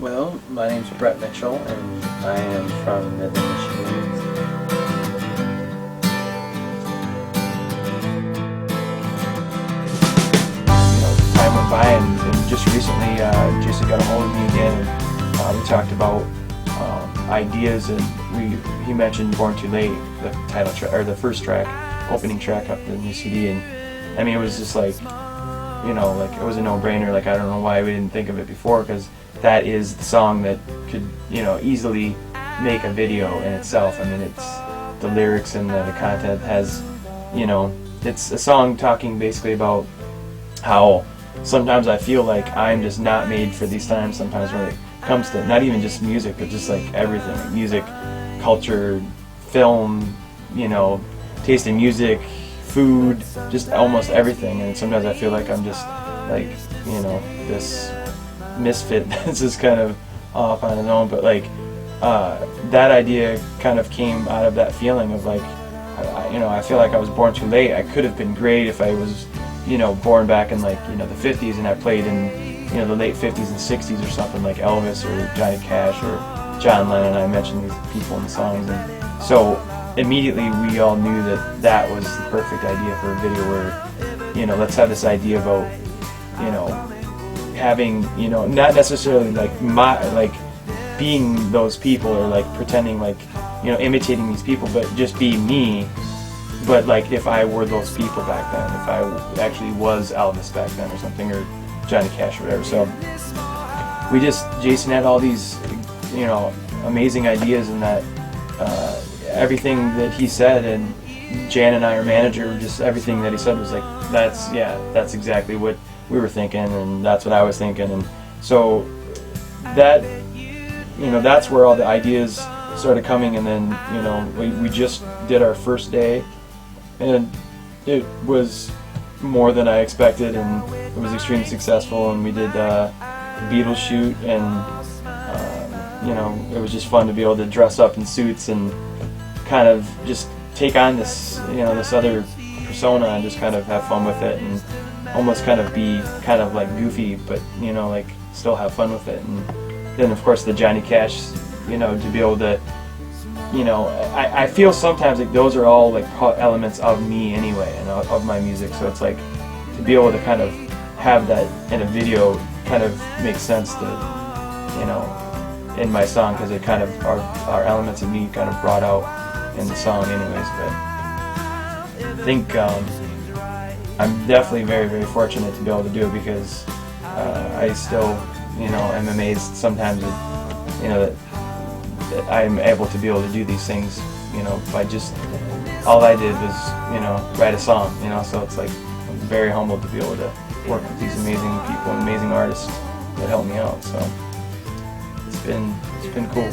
Well, my name's Brett Mitchell, and I am from Midland, Michigan. Time went by, and just recently, Jason got a hold of me again, and we talked about ideas, and he mentioned "Born Too Late," the title track, or the first track, opening track up the new CD, and I mean, it was just like, like it was a no-brainer. Like, I don't know why we didn't think of it before, because that is the song that could, easily make a video in itself. I mean, it's the lyrics and the content has, it's a song talking basically about how sometimes I feel like I'm just not made for these times. Sometimes when it comes to not even just music, but just like everything, like music, culture, film, taste in music, food, just almost everything. And sometimes I feel like I'm just like, this misfit that's just kind of off on his own. But like that idea kind of came out of that feeling of like, I feel like I was born too late. I could have been great if I was, born back in like, the 50s, and I played in, the late 50s and 60s or something, like Elvis or Johnny Cash or John Lennon. I mentioned these people in the songs, and so immediately we all knew that that was the perfect idea for a video where, let's have this idea about, having, not necessarily like being those people or like pretending like, imitating these people, but just be me. But like if I were those people back then, if I actually was Elvis back then or something, or Johnny Cash or whatever. So Jason had all these, amazing ideas, and that everything that he said, and Jan and I, our manager, just everything that he said was like, that's exactly what we were thinking, and that's what I was thinking. And so that, that's where all the ideas started coming. And then, we just did our first day, and it was more than I expected, and it was extremely successful. And we did a Beatles shoot, and it was just fun to be able to dress up in suits and kind of just take on this, this other persona, and just kind of have fun with it, and almost kind of be kind of like goofy, but like still have fun with it. And then of course the Johnny Cash, to be able to, I feel sometimes like those are all like elements of me anyway, and of my music. So it's like to be able to kind of have that in a video kind of makes sense to, in my song, because it kind of are elements of me kind of brought out in the song anyways. But I think I'm definitely very, very fortunate to be able to do it, because I still, am amazed sometimes that, that I'm able to be able to do these things, by just, all I did was, write a song, so it's like, I'm very humbled to be able to work with these amazing people and amazing artists that help me out. So it's been cool.